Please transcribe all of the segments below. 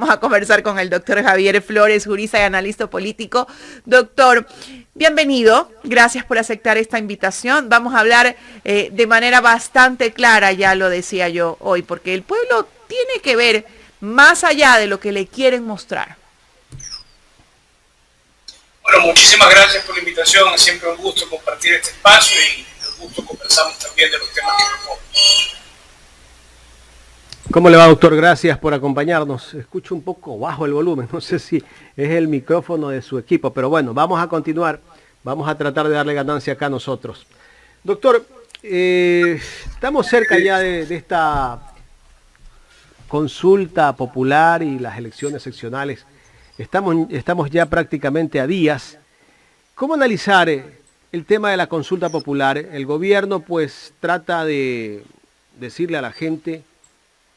Vamos a conversar con el doctor Javier Flores, jurista y analista político. Doctor, bienvenido. Gracias por aceptar esta invitación. Vamos a hablar de manera bastante clara, ya lo decía yo hoy, porque el pueblo tiene que ver más allá de lo que le quieren mostrar. Bueno, muchísimas gracias por la invitación. Es siempre un gusto compartir este espacio y un gusto conversamos también de los temas que propongo. ¿Cómo le va, doctor? Gracias por acompañarnos. Escucho un poco bajo el volumen, no sé si es el micrófono de su equipo, pero bueno, vamos a continuar. Vamos a tratar de darle ganancia acá a nosotros. Doctor, estamos cerca ya de esta consulta popular y las elecciones seccionales. Estamos ya prácticamente a días. ¿Cómo analizar el tema de la consulta popular? El gobierno pues trata de decirle a la gente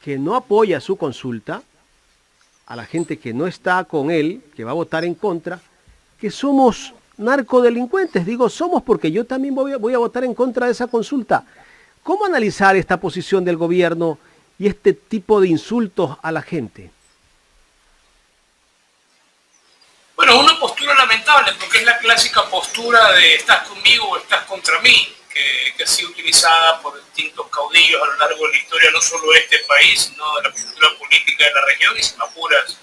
que no apoya su consulta, a la gente que no está con él, que va a votar en contra, que somos narcodelincuentes. Digo, somos porque yo también voy a votar en contra de esa consulta. ¿Cómo analizar esta posición del gobierno y este tipo de insultos a la gente? Bueno, una postura lamentable, porque es la clásica postura de estás conmigo o estás contra mí, que ha sido utilizada por distintos caudillos a lo largo de la historia, no solo de este país, sino de la cultura política de la región, y si me apuras,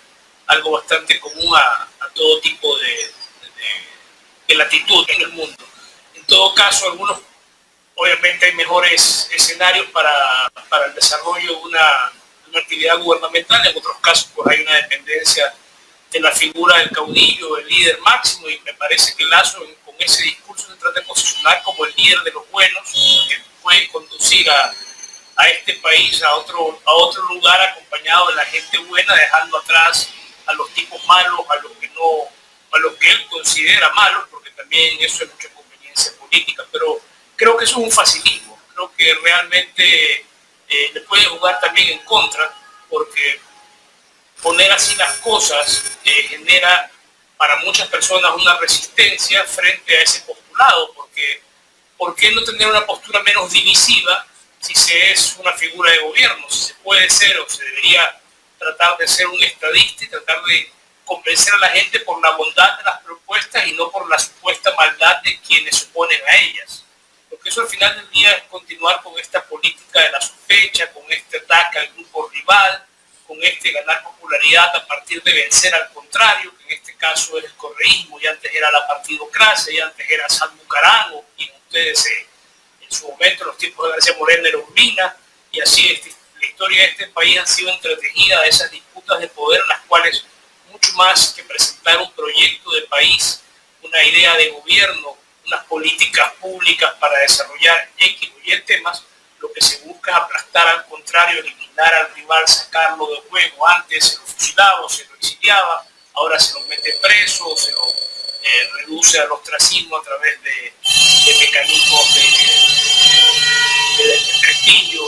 algo bastante común a todo tipo de latitud en el mundo. En todo caso, obviamente hay mejores escenarios para el desarrollo de una actividad gubernamental, en otros casos pues hay una dependencia de la figura del caudillo, el líder máximo, y me parece que Lasso con ese discurso se trata de posicionar como el líder de los buenos, que puede conducir a este país a otro lugar acompañado de la gente buena, dejando atrás a los tipos malos, a los que él considera malos, porque también eso es mucha conveniencia política, pero creo que eso es un facilismo, creo que realmente le puede jugar también en contra, porque poner así las cosas genera para muchas personas una resistencia frente a ese postulado, porque ¿por qué no tener una postura menos divisiva si se es una figura de gobierno? Si se puede ser o se debería tratar de ser un estadista y tratar de convencer a la gente por la bondad de las propuestas y no por la supuesta maldad de quienes se oponen a ellas. Porque eso al final del día es continuar con esta política de la sospecha, con este ataque al grupo rival, con este ganar popularidad a partir de vencer al contrario, que en este caso es el correísmo, y antes era la partidocracia, y antes era San Bucarán, o quien ustedes en su momento, los tiempos de García Moreno, era Urbina, y así la historia de este país ha sido entretejida de esas disputas de poder en las cuales mucho más que presentar un proyecto de país, una idea de gobierno, unas políticas públicas para desarrollar X o Y temas, lo que se busca es aplastar al contrario, eliminar al rival, sacarlo del juego. Antes se lo fusilaba o se lo exiliaba, ahora se lo mete preso, se lo reduce al ostracismo a través de mecanismos de prestigio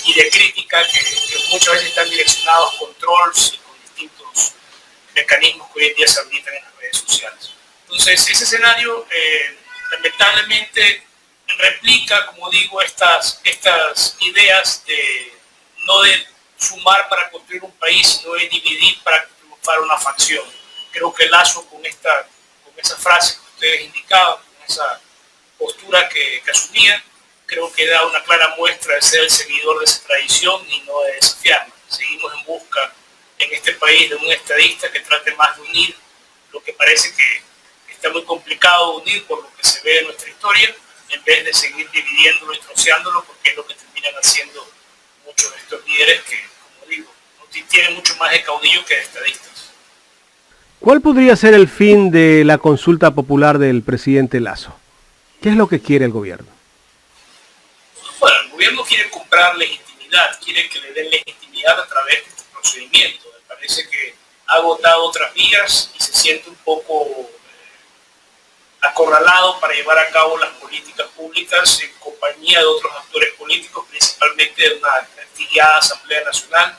y de crítica que muchas veces están direccionados con trolls y con distintos mecanismos que hoy en día se habilitan en las redes sociales. Entonces, ese escenario lamentablemente replica, como digo, estas ideas no de sumar para construir un país, sino de dividir para triunfar una facción. Creo que Lasso con esa frase que ustedes indicaban, con esa postura que asumía, creo que da una clara muestra de ser el seguidor de esa tradición y no de desafiarla. Seguimos en busca en este país de un estadista que trate más de unir lo que parece que está muy complicado de unir por lo que se ve en nuestra historia, en vez de seguir dividiéndolo y troceándolo, porque es lo que terminan haciendo muchos de estos líderes que, como digo, tienen mucho más de caudillo que de estadistas. ¿Cuál podría ser el fin de la consulta popular del presidente Lasso? ¿Qué es lo que quiere el gobierno? Bueno, el gobierno quiere comprar legitimidad, quiere que le den legitimidad a través de este procedimiento. Me parece que ha agotado otras vías y se siente un poco acorralado para llevar a cabo las políticas públicas en compañía de otros actores políticos, principalmente de una prestigiada Asamblea Nacional,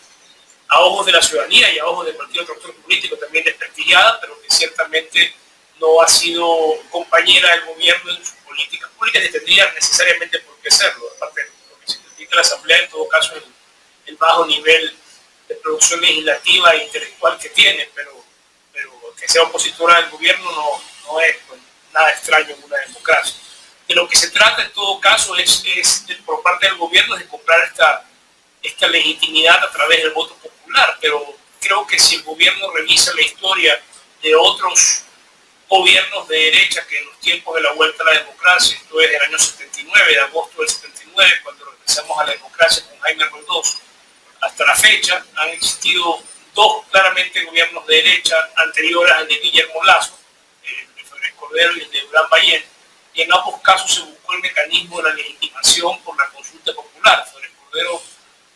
a ojos de la ciudadanía y a ojos de cualquier otro actor político también desprestigiada, pero que ciertamente no ha sido compañera del gobierno en sus políticas públicas y tendría necesariamente por qué serlo. Aparte, lo que significa la Asamblea en todo caso es el bajo nivel producción legislativa e intelectual que tiene, pero que sea opositora del gobierno no es pues, nada extraño en una democracia. De lo que se trata en todo caso es por parte del gobierno de comprar esta legitimidad a través del voto popular, pero creo que si el gobierno revisa la historia de otros gobiernos de derecha que en los tiempos de la vuelta a la democracia, esto es del año 79, de agosto del 79, cuando regresamos a la democracia con Jaime Roldós, hasta la fecha han existido dos claramente gobiernos de derecha anteriores al de Guillermo Lasso, el de Félix Cordero y el de Durán Ballén, y en ambos casos se buscó el mecanismo de la legitimación por la consulta popular. Félix Cordero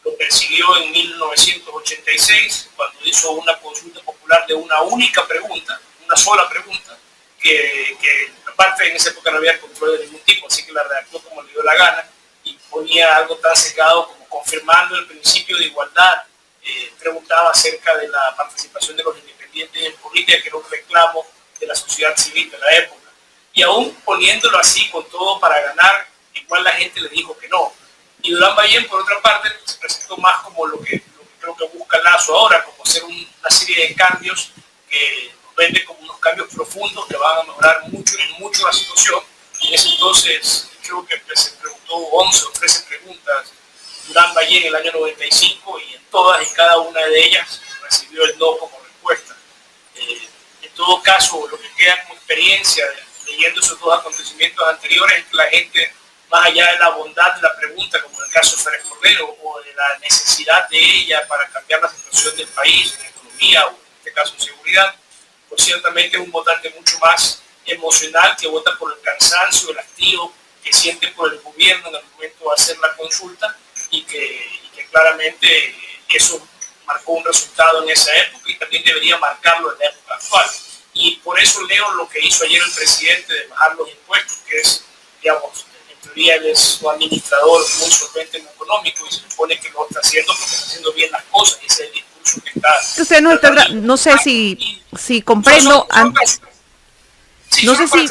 lo persiguió en 1986 cuando hizo una consulta popular de una única pregunta, una sola pregunta, que aparte en esa época no había control de ningún tipo, así que la redactó como le dio la gana y ponía algo tan sesgado como confirmando el principio de igualdad. Preguntaba acerca de la participación de los independientes en política, que era un reclamo de la sociedad civil de la época. Y aún poniéndolo así con todo para ganar, igual la gente le dijo que no. Y Durán Ballén, por otra parte, se presentó más como lo que creo que busca Lasso ahora, como hacer una serie de cambios que nos vende como unos cambios profundos que van a mejorar mucho la situación. Y en ese entonces creo que se preguntó 11 o 13 preguntas Durán Ballén en el año 95 y en todas y cada una de ellas recibió el no como respuesta. En todo caso, lo que queda como experiencia leyendo esos dos acontecimientos anteriores es que la gente, más allá de la bondad de la pregunta, como en el caso de Félix Cordero, o de la necesidad de ella para cambiar la situación del país, en economía o en este caso en seguridad, pues ciertamente es un votante mucho más emocional que vota por el cansancio, el hastío que siente por el gobierno en el momento de hacer la consulta y que claramente eso marcó un resultado en esa época y también debería marcarlo en la época actual. Y por eso leo lo que hizo ayer el presidente de bajar los impuestos, que es, digamos, en teoría él es un administrador muy solvente en lo económico y se supone que lo está haciendo porque está haciendo bien las cosas y ese es el discurso que está... Usted no sé si comprendo... No sé si...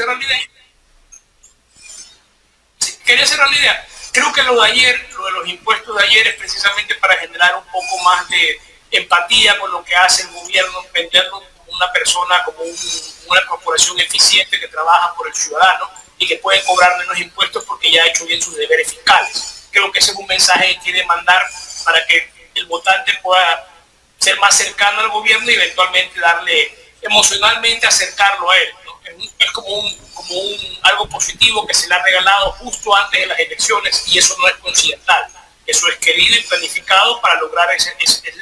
Quería cerrar la idea. Creo que lo de los impuestos de ayer es precisamente para generar un poco más de empatía con lo que hace el gobierno, venderlo como una persona, como una corporación eficiente que trabaja por el ciudadano y que puede cobrar menos impuestos porque ya ha hecho bien sus deberes fiscales. Creo que ese es un mensaje que quiere mandar para que el votante pueda ser más cercano al gobierno y eventualmente darle emocionalmente acercarlo a él, ¿no? Es como algo positivo que se le ha regalado justo antes de las elecciones y eso no es coincidental. Eso es querido y planificado para lograr ese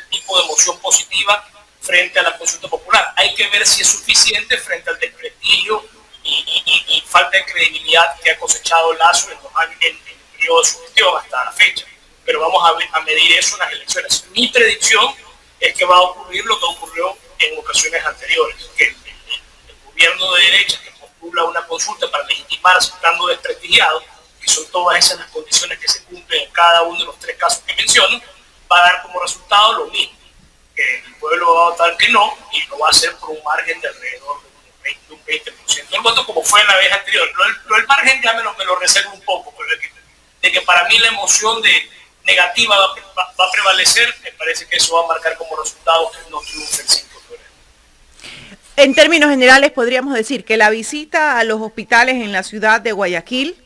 tipo de emoción positiva frente a la consulta popular. Hay que ver si es suficiente frente al desprestigio y falta de credibilidad que ha cosechado Lasso en el periodo de su gestión hasta la fecha. Pero vamos a medir eso en las elecciones. Mi predicción es que va a ocurrir lo que ocurrió en ocasiones anteriores, que el gobierno de derecha que postula una consulta para legitimarse estando desprestigiado, que son todas esas las condiciones que se cumplen en cada uno de los tres casos que menciono, va a dar como resultado lo mismo, que el pueblo va a votar que no y lo va a hacer por un margen de alrededor de un 20% del voto, como fue en la vez anterior. El margen ya me lo reservo un poco, pero de que para mí la emoción negativa va a prevalecer, me parece que eso va a marcar como resultado que no triunfe el 5 de febrero. En términos generales podríamos decir que la visita a los hospitales en la ciudad de Guayaquil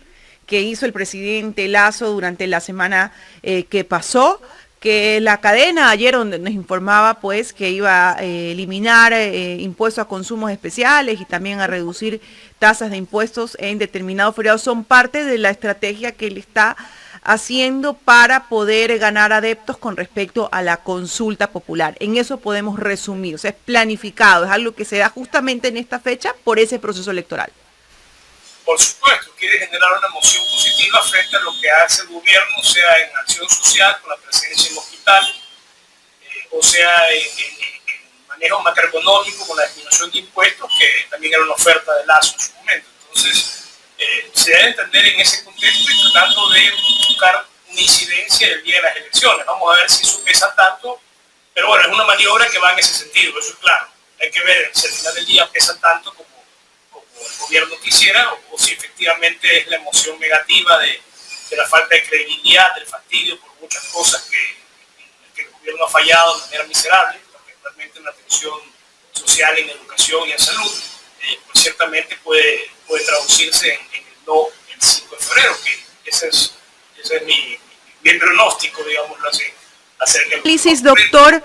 que hizo el presidente Lasso durante la semana que pasó, que la cadena ayer donde nos informaba pues que iba a eliminar impuestos a consumos especiales y también a reducir tasas de impuestos en determinados feriados, son parte de la estrategia que él está haciendo para poder ganar adeptos con respecto a la consulta popular. En eso podemos resumir, o sea, es planificado, es algo que se da justamente en esta fecha por ese proceso electoral. Por supuesto, quiere generar una emoción positiva frente a lo que hace el gobierno, sea en acción social, con la presencia en hospitales, o sea en manejo macroeconómico, con la disminución de impuestos, que también era una oferta de Lasso en su momento. Entonces, se debe entender en ese contexto y tratando de buscar una incidencia del día de las elecciones. Vamos a ver si eso pesa tanto, pero bueno, es una maniobra que va en ese sentido, eso es claro. Hay que ver si al final del día pesa tanto como el gobierno quisiera o si efectivamente es la emoción negativa de la falta de credibilidad, del fastidio por muchas cosas que el gobierno ha fallado de manera miserable, particularmente en la atención social, en educación y en salud, pues ciertamente puede traducirse en el no el 5 de febrero, que ese es mi pronóstico, digámoslo así, acerca del Análisis, doctor.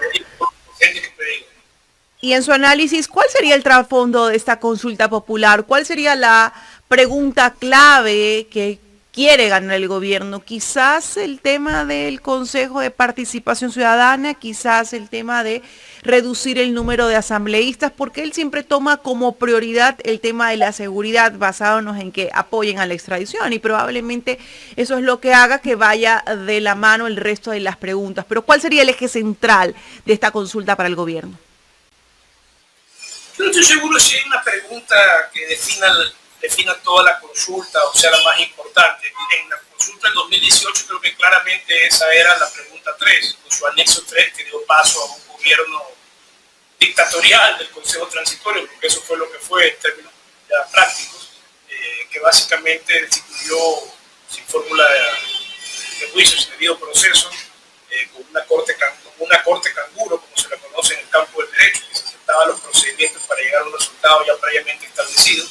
Y en su análisis, ¿cuál sería el trasfondo de esta consulta popular? ¿Cuál sería la pregunta clave que quiere ganar el gobierno? Quizás el tema del Consejo de Participación Ciudadana, quizás el tema de reducir el número de asambleístas, porque él siempre toma como prioridad el tema de la seguridad, basándonos en que apoyen a la extradición, y probablemente eso es lo que haga que vaya de la mano el resto de las preguntas. Pero ¿cuál sería el eje central de esta consulta para el gobierno? Yo no estoy seguro si hay una pregunta que defina toda la consulta, o sea, la más importante. En la consulta del 2018 creo que claramente esa era la pregunta 3, con su anexo 3 que dio paso a un gobierno dictatorial del Consejo Transitorio, porque eso fue lo que fue en términos ya prácticos, que básicamente destituyó sin fórmula de juicio, sin debido proceso, con una corte canguro, como se la conoce en el campo del derecho, que se aceptaba los procedimientos para llegar a un resultado ya previamente establecido.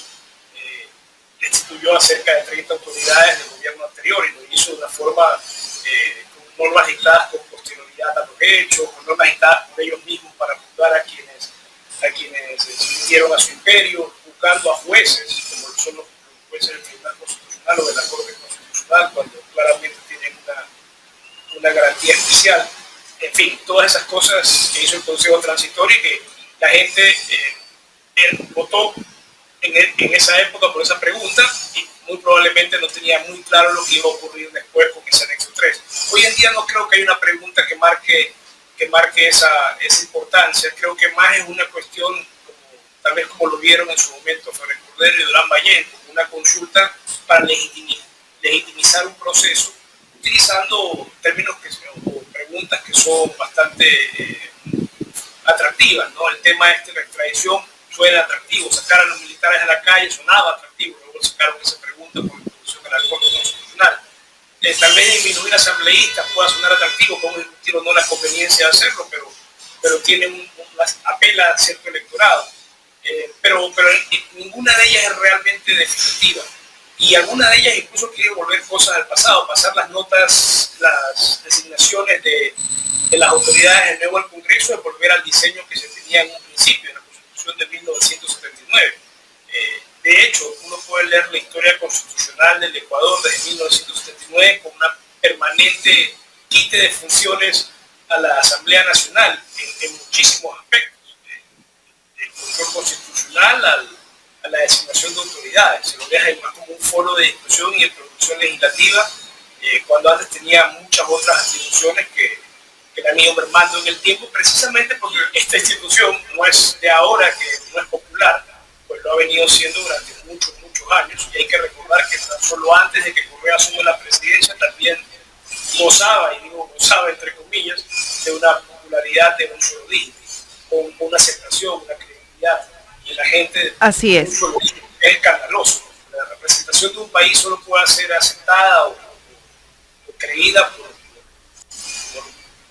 Destituyó a cerca de 30 autoridades del gobierno anterior y lo hizo de una forma con normas dictadas con posterioridad a los hechos, con normas dictadas por ellos mismos para juzgar a quienes se sometieron a su imperio, buscando a jueces, como son los jueces del Tribunal Constitucional o de la Corte Constitucional, cuando claramente tienen una garantía especial. En fin, todas esas cosas que hizo el Consejo Transitorio y que la gente votó en esa época por esa pregunta y muy probablemente no tenía muy claro lo que iba a ocurrir después con ese anexo 3. Hoy en día no creo que haya una pregunta que marque esa importancia. Creo que más es una cuestión, tal vez como lo vieron en su momento Ferrer Cordero y Durán Ballén, como una consulta para legitimizar un proceso, utilizando términos o preguntas que son bastante atractivas, ¿no? El tema de la extradición suena atractivo, sacar a los militares a la calle sonaba atractivo, luego sacaron esa pregunta por introducción a la Corte Constitucional. Tal vez disminuir asambleístas pueda sonar atractivo, podemos discutir o no la conveniencia de hacerlo, pero tiene apela a cierto electorado. Pero ninguna de ellas es realmente definitiva. Y alguna de ellas incluso quiere volver cosas al pasado, pasar las notas, las designaciones de las autoridades de nuevo al Congreso, de volver al diseño que se tenía en un principio, en la Constitución de 1979. De hecho, uno puede leer la historia constitucional del Ecuador desde 1979 con una permanente quite de funciones a la Asamblea Nacional en muchísimos aspectos. Del control constitucional a la designación de autoridades. Se lo deja más como un foro de discusión y de producción legislativa, cuando antes tenía muchas otras atribuciones que la han ido mermando en el tiempo, precisamente porque esta institución no es de ahora, que no es popular, pues lo ha venido siendo durante muchos años, y hay que recordar que tan solo antes de que Correa asume la presidencia también gozaba, y digo gozaba entre comillas, de una popularidad de un solo dígito, con una aceptación, una credibilidad, y la gente así es. Es escandaloso. La representación de un país solo puede ser aceptada o creída por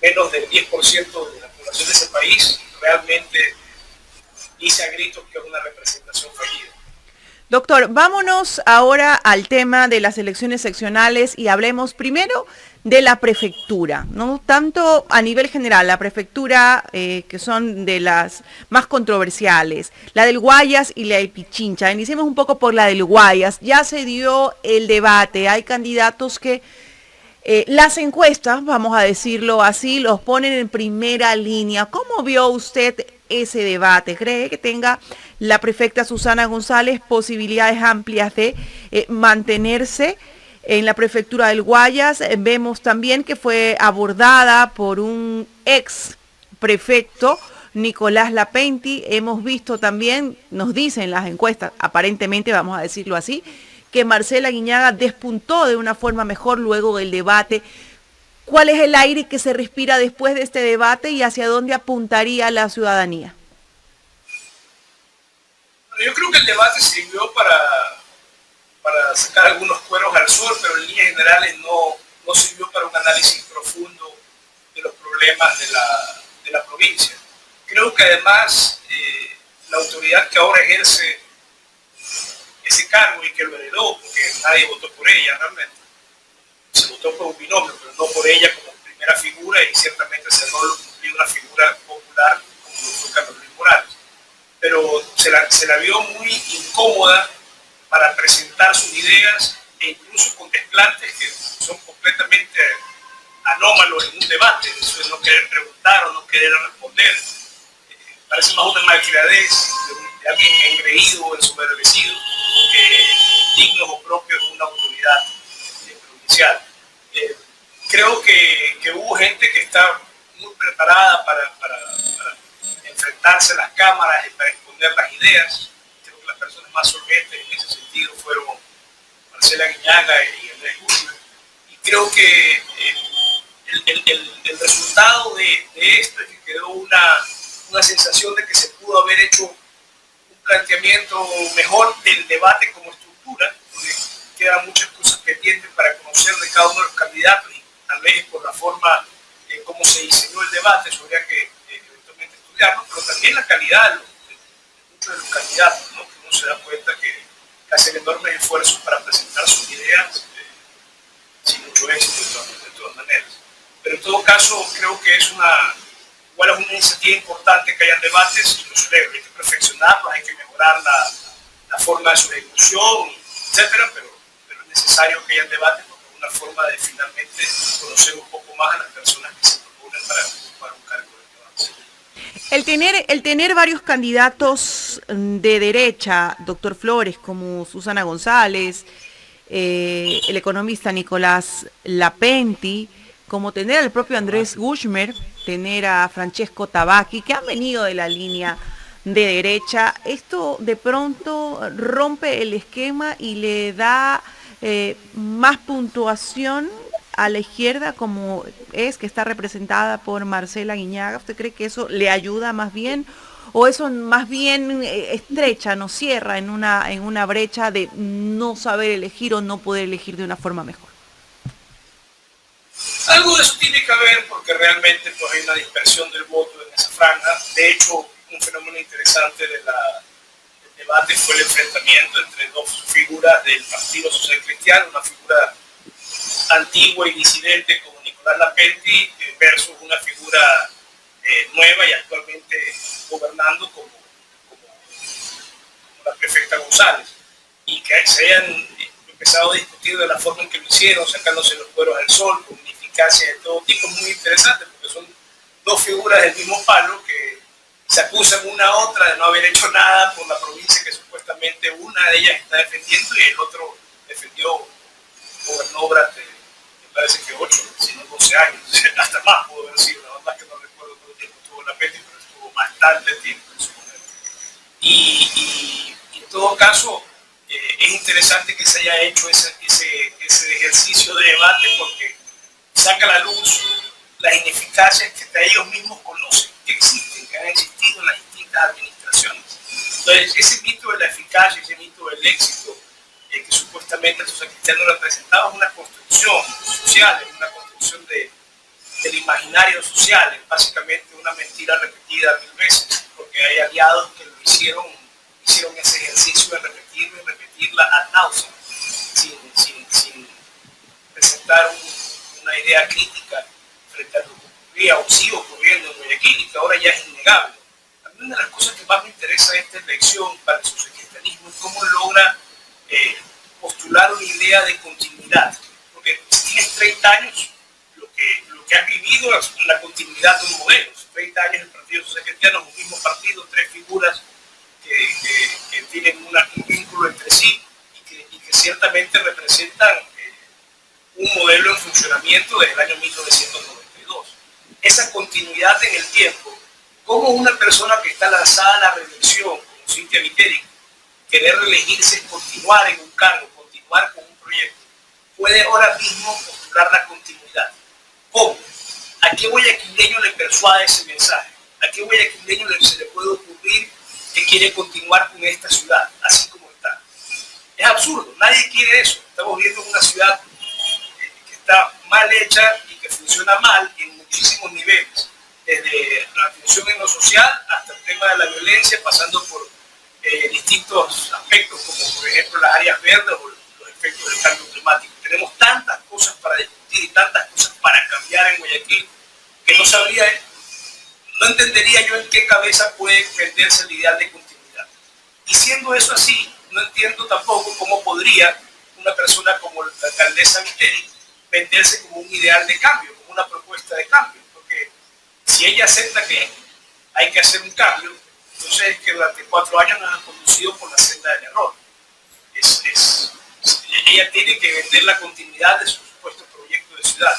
menos del 10% de la población de ese país. Realmente dice a gritos que es una representación fallida. Doctor, vámonos ahora al tema de las elecciones seccionales y hablemos primero de la prefectura, no tanto a nivel general, la prefectura que son de las más controversiales, la del Guayas y la de Pichincha. Iniciemos un poco por la del Guayas. Ya se dio el debate, hay candidatos que las encuestas, vamos a decirlo así, los ponen en primera línea. ¿Cómo vio usted ese debate? ¿Cree que tenga la prefecta Susana González posibilidades amplias de mantenerse en la prefectura del Guayas? Vemos también que fue abordada por un ex prefecto, Nicolás Lapenti. Hemos visto también, nos dicen las encuestas, aparentemente, vamos a decirlo así, que Marcela Guiñaga despuntó de una forma mejor luego del debate. ¿Cuál es el aire que se respira después de este debate y hacia dónde apuntaría la ciudadanía? Bueno, yo creo que el debate sirvió para sacar algunos cueros al sol, pero en líneas generales no sirvió para un análisis profundo de los problemas problemas de la provincia. Creo que además la autoridad que ahora ejerce ese cargo y que lo heredó, porque nadie votó por ella realmente, se votó por un binomio, pero no por ella como primera figura, y ciertamente ese rol lo cumplió una figura popular como lo fue Carlos Luis Morales. Pero se la vio muy incómoda para presentar sus ideas, e incluso con desplantes que son completamente anómalos en un debate. Eso es no querer preguntar o no querer responder. Parece más una malcriadez de alguien engreído o ensoberbecido que digno o propio de una autoridad provincial. Creo que hubo gente que está muy preparada para enfrentarse a las cámaras y para exponer las ideas. Creo que las personas más solventes en ese sentido fueron Marcela Guiñaga y Andrés Guzmán. Y creo que el resultado de esto es que quedó una sensación de que se pudo haber hecho un planteamiento mejor del debate como estructura, donde quedan muchas cosas pendientes para conocer de cada uno de los candidatos, y tal vez por la forma en cómo se diseñó el debate, eso habría que eventualmente estudiarlo, pero también la calidad de muchos de los candidatos, ¿no? Que uno se da cuenta que hacen enormes esfuerzos para presentar sus ideas sin mucho éxito de todas maneras. Pero en todo caso, creo que igual es una iniciativa importante que hayan debates, y lo celebro. Hay que perfeccionarlos, hay que mejorar la forma de su ejecución, etcétera, pero es necesario que hayan debates porque es una forma de finalmente conocer un poco más a las personas que se proponen para ocupar un cargo de debate. El tener varios candidatos de derecha, doctor Flores, como Susana González, el economista Nicolás Lapenti, como tener al propio Andrés Guzmán, tener a Francesco Tabacchi, que han venido de la línea de derecha, esto de pronto rompe el esquema y le da más puntuación a la izquierda, como es que está representada por Marcela Guiñaga. ¿Usted cree que eso le ayuda más bien, o eso más bien estrecha, nos cierra en una brecha de no saber elegir o no poder elegir de una forma mejor? Algo de eso tiene que haber, porque realmente pues, hay una dispersión del voto en esa franja. De hecho, un fenómeno interesante del debate fue el enfrentamiento entre dos figuras del Partido Social Cristiano, una figura antigua y disidente como Nicolás Lapenti versus una figura nueva y actualmente gobernando como la prefecta González, y que se hayan empezado a discutir de la forma en que lo hicieron, sacándose los cueros al sol, con ineficacia de todo tipo, muy interesante, porque son dos figuras del mismo palo que se acusan una a otra de no haber hecho nada por la provincia que supuestamente una de ellas está defendiendo, y el otro gobernó durante, me parece que 8, si no 12 años, hasta más pudo haber sido, la verdad que no recuerdo cuánto tiempo estuvo Lapenti, pero estuvo bastante tiempo en su momento. Y en todo caso, es interesante que se haya hecho ese ejercicio de debate, porque saca a la luz las ineficacias que hasta ellos mismos conocen, que existen, que han existido en las distintas administraciones. Entonces, ese mito de la eficacia, ese mito del éxito, que supuestamente el social cristiano representaba, es una construcción social, es una construcción del imaginario social, es básicamente una mentira repetida 1000 veces, porque hay aliados que lo hicieron ese ejercicio de repetirla y repetirla ad nauseam, sin presentar una idea crítica frente a lo que ocurría o sigue ocurriendo en Guayaquil, y que ahora ya es innegable. A mí una de las cosas que más me interesa de esta elección para el socialcristianismo es cómo logra postular una idea de continuidad, porque si tienes 30 años, lo que has vivido es la continuidad de un modelo. 30 años el Partido Social Cristiano es un mismo partido, 3 figuras que tienen un vínculo entre sí y que ciertamente representan un modelo en funcionamiento desde el año 1992. Esa continuidad en el tiempo, como una persona que está lanzada a la reelección, como Cintia Viteri, querer reelegirse es continuar en un cargo, continuar con un proyecto, puede ahora mismo postular la continuidad. ¿Cómo? ¿A qué guayaquileño le persuade ese mensaje? ¿A qué guayaquileño se le puede ocurrir que quiere continuar con esta ciudad así como está? Es absurdo, nadie quiere eso. Estamos viendo una ciudad que está mal hecha y que funciona mal en muchísimos niveles, desde la atención en lo social hasta el tema de la violencia, pasando por distintos aspectos como por ejemplo las áreas verdes o los efectos del cambio climático. Tenemos tantas cosas para discutir y tantas cosas para cambiar en Guayaquil que no entendería yo en qué cabeza puede venderse el ideal de continuidad. Y siendo eso así, no entiendo tampoco cómo podría una persona como la alcaldesa Viteri venderse como un ideal de cambio, como una propuesta de cambio, porque si ella acepta que hay que hacer un cambio, entonces es que durante 4 años nos han conducido por la senda del error. Ella tiene que vender la continuidad de su supuesto proyecto de ciudad.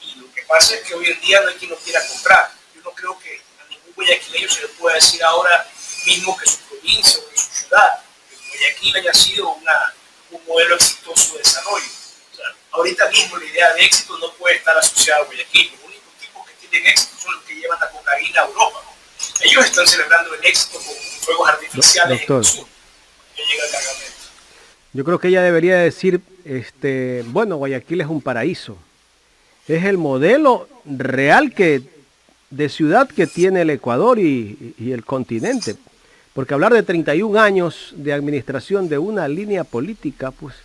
Y lo que pasa es que hoy en día no hay quien lo quiera comprar. Yo no creo que a ningún guayaquileño se le pueda decir ahora mismo que su provincia o que su ciudad, que Guayaquil haya sido un modelo exitoso de desarrollo. O sea, ahorita mismo la idea de éxito no puede estar asociada a Guayaquil. Los únicos tipos que tienen éxito son los que llevan la cocaína a Europa, ¿no? Ellos están celebrando el éxito con fuegos artificiales en el sur, que llega el cargamento. Yo creo que ella debería decir, bueno, Guayaquil es un paraíso. Es el modelo real de ciudad que tiene el Ecuador y el continente. Porque hablar de 31 años de administración de una línea política, pues,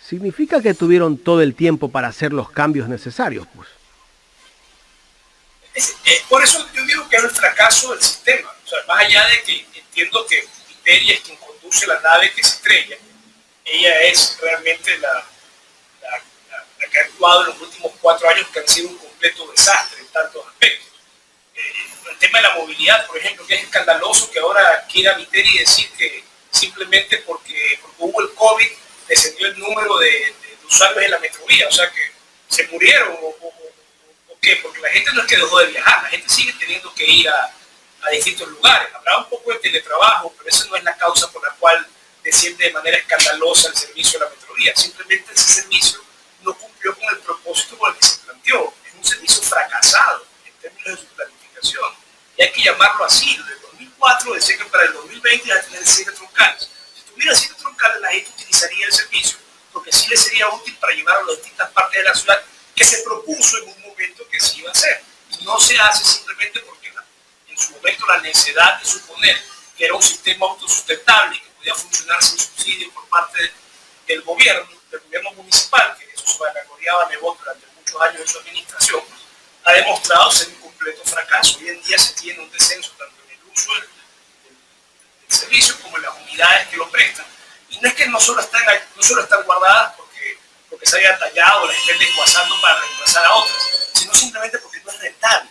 significa que tuvieron todo el tiempo para hacer los cambios necesarios, pues. Por eso yo digo que es el fracaso del sistema. O sea, más allá de que entiendo que Viteri es quien conduce la nave que se estrella, ella es realmente la que ha actuado en los últimos 4 años, que han sido un completo desastre en tantos aspectos. El tema de la movilidad, por ejemplo, que es escandaloso que ahora quiera Viteri decir que simplemente porque hubo el COVID descendió el número de usuarios en la metrovía, o sea que se murieron o qué, porque la gente no es que dejó de viajar, la gente sigue teniendo que ir a distintos lugares. Habrá un poco de teletrabajo, pero esa no es la causa por la cual desciende de manera escandalosa el servicio de la metrovía. Simplemente ese servicio no cumplió con el propósito por el que se planteó. Es un servicio fracasado en términos de su planificación. Y hay que llamarlo así. Desde el 2004 decía que para el 2020 iba a tener 7 troncales. Si tuviera 7 troncales, la gente utilizaría el servicio, porque sí le sería útil para llevar a las distintas partes de la ciudad que se propuso en un momento que se iba a hacer. Y no se hace simplemente porque en su momento la necesidad de suponer que era un sistema autosustentable que podía funcionar sin subsidio por parte del gobierno municipal, que eso se vanagloriaba Nebot durante muchos años de su administración, ha demostrado ser un completo fracaso. Hoy en día se tiene un descenso tanto en el uso del servicio como en las unidades que lo prestan. Y no es que no solo están guardadas porque se hayan tallado o las estén desguazando para reemplazar a otras, sino simplemente porque no es rentable.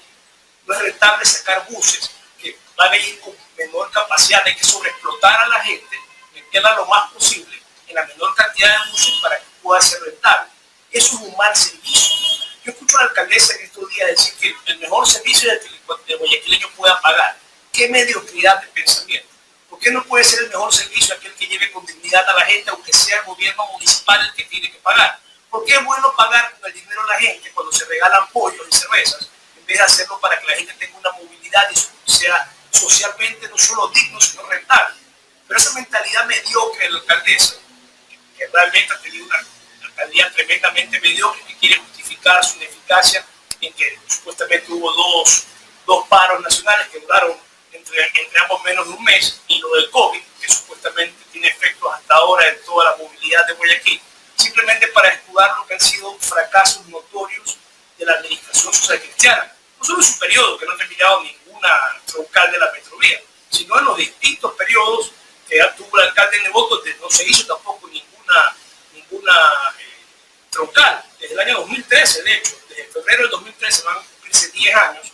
No es rentable sacar buses que van a ir con menor capacidad. Hay que sobreexplotar a la gente, meterla lo más posible en la menor cantidad de buses para que pueda ser rentable. Eso es un mal servicio. Yo escucho a la alcaldesa en estos días decir que el mejor servicio de que el guayaquileño pueda pagar. ¡Qué mediocridad de pensamiento! ¿Por qué no puede ser el mejor servicio aquel que lleve con dignidad a la gente, aunque sea el gobierno municipal el que tiene que pagar? ¿Por qué es bueno pagar con el dinero a la gente cuando se regalan pollos y cervezas, en vez de hacerlo para que la gente tenga una movilidad y sea socialmente no solo digno, sino rentable? Pero esa mentalidad mediocre de la alcaldesa, que realmente ha tenido una alcaldía tremendamente mediocre, que quiere justificar su ineficacia en que supuestamente hubo dos paros nacionales que duraron entre ambos menos de un mes, y lo del COVID, que supuestamente tiene efectos hasta ahora en toda la movilidad de Guayaquil, simplemente para escudar lo que han sido fracasos notorios de la administración social cristiana. No solo en su periodo, que no ha terminado ninguna troncal de la metrovía, sino en los distintos periodos que tuvo el alcalde Nebot, donde no se hizo tampoco ninguna troncal. Desde el año 2013, de hecho, desde febrero del 2013, van a cumplirse 10 años,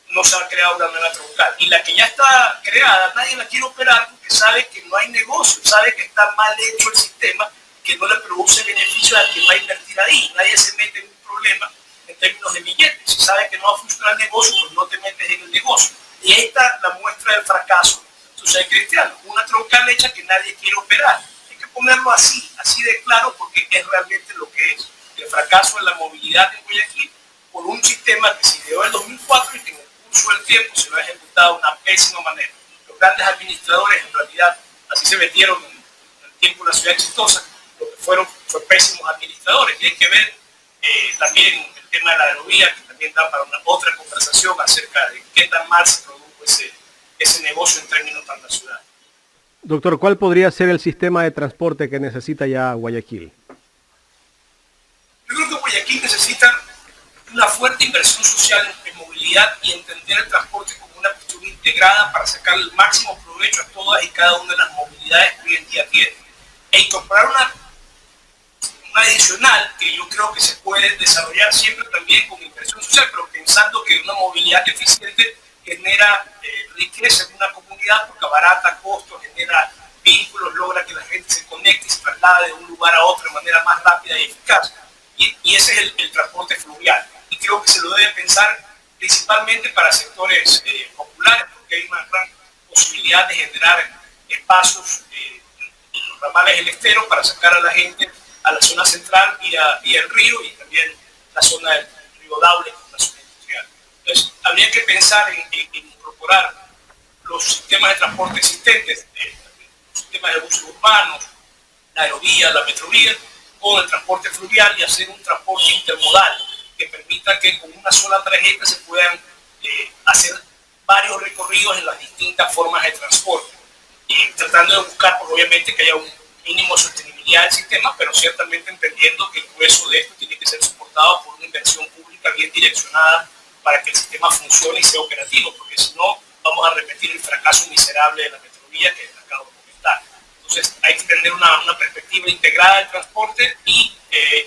no se ha creado una nueva troncal. Y la que ya está creada, nadie la quiere operar porque sabe que no hay negocio, sabe que está mal hecho el sistema, que no le produce beneficio a quien va a invertir ahí. Nadie se mete en un problema en términos de billetes. Si sabe que no va a funcionar el negocio, pues no te metes en el negocio. Y ahí está la muestra del fracaso social cristiano. Una troncal hecha que nadie quiere operar. Hay que ponerlo así de claro, porque es realmente lo que es. El fracaso en la movilidad en Guayaquil por un sistema que se ideó en el 2004 y que en el curso del tiempo se lo ha ejecutado de una pésima manera. Los grandes administradores en realidad así se metieron en el tiempo una ciudad exitosa, lo que fueron pésimos administradores. Y hay que ver también el tema de la aerovía, que también también da para una otra conversación acerca de qué tan mal se produjo ese negocio en términos transnacionales. Doctor, ¿cuál podría ser el sistema de transporte que necesita ya Guayaquil? Yo creo que Guayaquil necesita una fuerte inversión social en movilidad y entender el transporte como una cuestión integrada para sacar el máximo provecho a todas y cada una de las movilidades que hoy en día tiene. E incorporar una adicional que yo creo que se puede desarrollar siempre también con inversión social, pero pensando que una movilidad eficiente genera riqueza en una comunidad porque abarata costos, genera vínculos, logra que la gente se conecte y se traslade de un lugar a otro de manera más rápida y eficaz. Y ese es el transporte fluvial. Y creo que se lo debe pensar principalmente para sectores populares, porque hay una gran posibilidad de generar espacios en los ramales del estero para sacar a la gente a la zona central vía el río y también la zona del río Daule, la zona industrial. Entonces, habría que pensar en incorporar los sistemas de transporte existentes, los sistemas de buses urbanos, la aerovía, la metrovía, con el transporte fluvial y hacer un transporte intermodal que permita que con una sola tarjeta se puedan hacer varios recorridos en las distintas formas de transporte, tratando de buscar, pues, obviamente, que haya un mínimo de sostenibilidad del sistema, pero ciertamente entendiendo que el grueso de esto tiene que ser soportado por una inversión pública bien direccionada para que el sistema funcione y sea operativo, porque si no vamos a repetir el fracaso miserable de la metrovía que acabo de comentar. Entonces hay que tener una perspectiva integrada del transporte y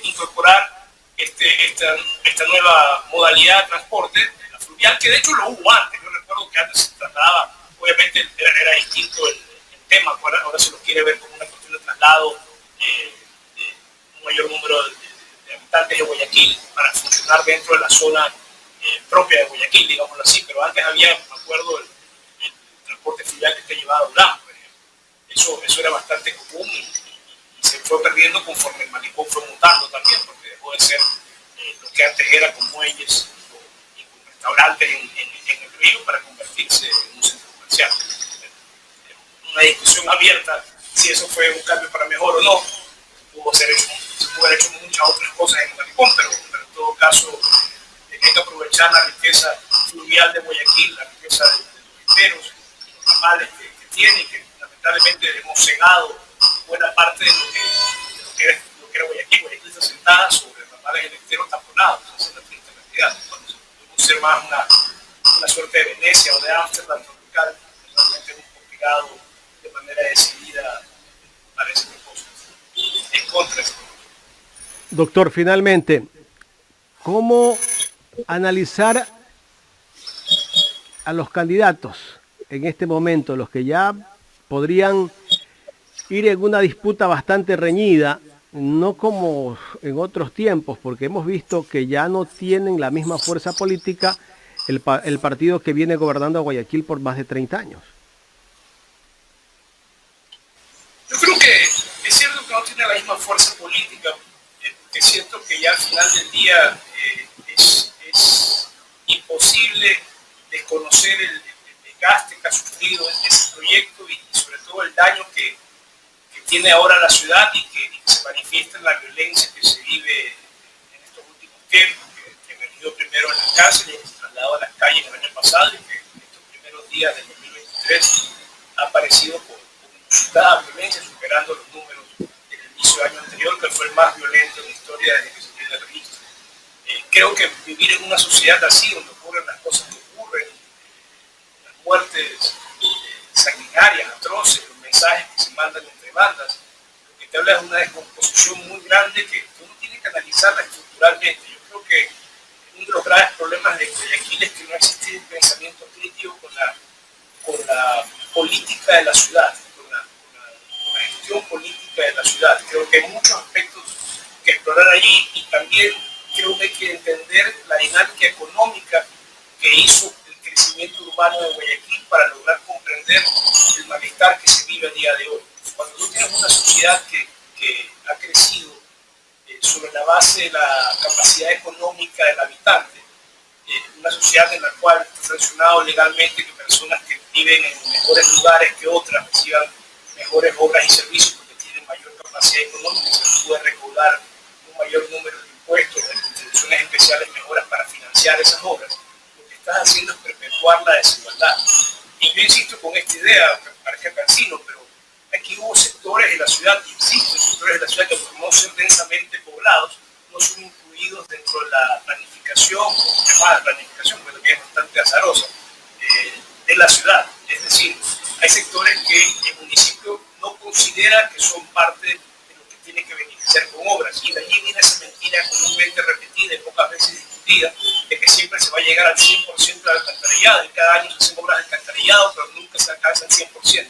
incorporar esta nueva modalidad de transporte, la fluvial, que de hecho lo hubo antes. Yo recuerdo que antes se trasladaba, obviamente era distinto el tema, ahora se lo quiere ver como una cuestión de traslado de un mayor número de habitantes de Guayaquil para funcionar dentro de la zona propia de Guayaquil, digámoslo así, pero antes había, me acuerdo, el transporte fluvial que te llevaba a Durán, por ejemplo. Eso era bastante común y se fue perdiendo conforme el malecón fue mutando también, porque dejó de ser lo que antes era con muelles y con restaurantes en el río para convertirse en un centro comercial. Una discusión abierta si eso fue un cambio para mejor o no. Se pudo haber hecho muchas otras cosas en el malecón, pero en todo caso hay que aprovechar la riqueza fluvial de Guayaquil, la riqueza de los esteros, los ramales que tiene y que lamentablemente hemos cegado buena parte de lo que era Guayaquil. Guayaquil está sentada sobre ramales del estero taponados, esa es la triste realidad. Entonces, podemos ser más una suerte de Venecia o de Ámsterdam tropical, realmente hemos complicado de manera decidida para ese propósito, en contra de ese propósito. Doctor, finalmente, ¿cómo analizar a los candidatos en este momento, los que ya podrían ir en una disputa bastante reñida, no como en otros tiempos, porque hemos visto que ya no tienen la misma fuerza política el partido que viene gobernando a Guayaquil por más de 30 años? Yo creo que es cierto que no tiene la misma fuerza política, es cierto que ya al final del día es imposible desconocer el desgaste que ha sufrido ese proyecto y sobre todo el daño que tiene ahora la ciudad y que se manifiesta en la violencia que se vive en estos últimos tiempos, que emergió primero en las cárceles y se trasladó a las calles el año pasado y que en estos primeros días del 2023 ha aparecido con inusitada violencia, superando los números del inicio del año anterior, que fue el más violento en la historia desde que se tiene el registro. Creo que vivir en una sociedad así, donde ocurren las cosas que ocurren, las muertes sanguinarias, atroces, los mensajes que se mandan entre bandas, lo que te habla es una descomposición muy grande que uno tiene que analizarla estructuralmente. Yo creo que uno de los graves problemas de Guayaquil es que no existe un pensamiento crítico con la política de la ciudad, con la gestión política de la ciudad. Creo que hay muchos aspectos que explorar allí y también creo que hay que entender la dinámica económica que hizo el crecimiento urbano de Guayaquil para lograr comprender el malestar que se vive a día de hoy. Cuando tú tienes una sociedad que ha crecido sobre la base de la capacidad económica del habitante, una sociedad en la cual está sancionado legalmente que personas que viven en mejores lugares que otras reciban mejores obras y servicios porque tienen mayor capacidad económica, se puede recaudar un mayor número de impuestos, de contribuciones específicas especiales mejoras para financiar esas obras, lo que estás haciendo es perpetuar la desigualdad. Y yo insisto con esta idea, que parece cansino, pero aquí hubo sectores de la ciudad, y existen sectores de la ciudad que por no ser densamente poblados, no son incluidos dentro de la planificación, llamada planificación, pero que es bastante azarosa, de la ciudad. Es decir, hay sectores que el municipio no considera que son parte de lo que tiene que beneficiar con obras. Y de allí viene esa mentira comúnmente repetida y pocas veces discutida, de que siempre se va a llegar al 100% del alcantarillado, y cada año se hacen obras de alcantarillado, pero nunca se alcanza al 100%.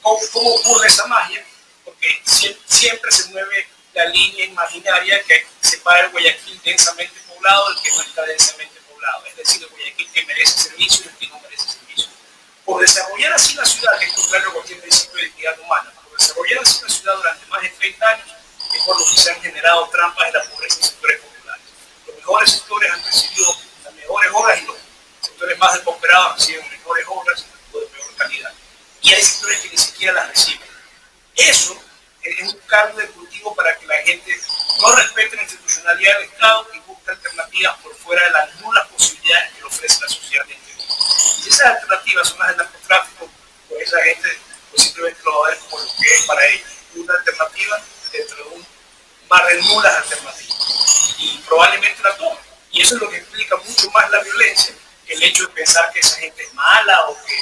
¿Cómo ocurre esa magia? Porque siempre se mueve la línea imaginaria que separa el Guayaquil densamente poblado del que no está densamente poblado. Es decir, el Guayaquil que merece servicio y el que no merece servicio. Por desarrollar así la ciudad, que es contrario a cualquier principio de dignidad humana, por desarrollar así la ciudad durante más de 30 años, es por lo que se han generado trampas de la pobreza en sectores populares. Los mejores sectores han recibido las mejores obras y los sectores más depauperados reciben mejores obras o de peor calidad. Y hay sectores que ni siquiera las reciben. Eso es un caldo de cultivo para que la gente no respete la institucionalidad del Estado y busque alternativas por fuera de las nulas posibilidades que le ofrece la sociedad de interior. Y si esas alternativas son las del narcotráfico, pues esa gente pues simplemente lo va a ver como lo que es para ellos, una alternativa dentro de un mar de nulas alternativas. Y probablemente la tomen. Y eso es lo que explica mucho más la violencia que el hecho de pensar que esa gente es mala o que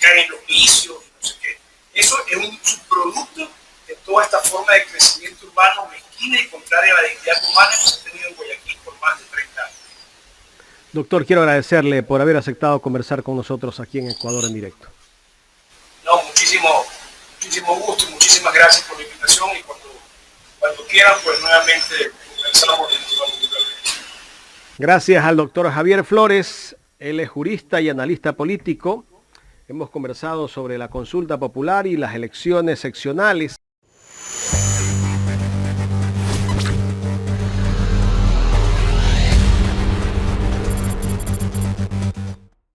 cae en los vicios, no sé qué. Eso es un subproducto de toda esta forma de crecimiento urbano mezquina y contraria a la dignidad humana que se ha tenido en Guayaquil por más de 30 años. Doctor, quiero agradecerle por haber aceptado conversar con nosotros aquí en Ecuador en directo. No, muchísimo gusto y muchísimas gracias por la invitación, y cuando quieran, pues nuevamente conversamos de nuevo. Gracias al doctor Javier Flores, él es jurista y analista político. Hemos conversado sobre la consulta popular y las elecciones seccionales.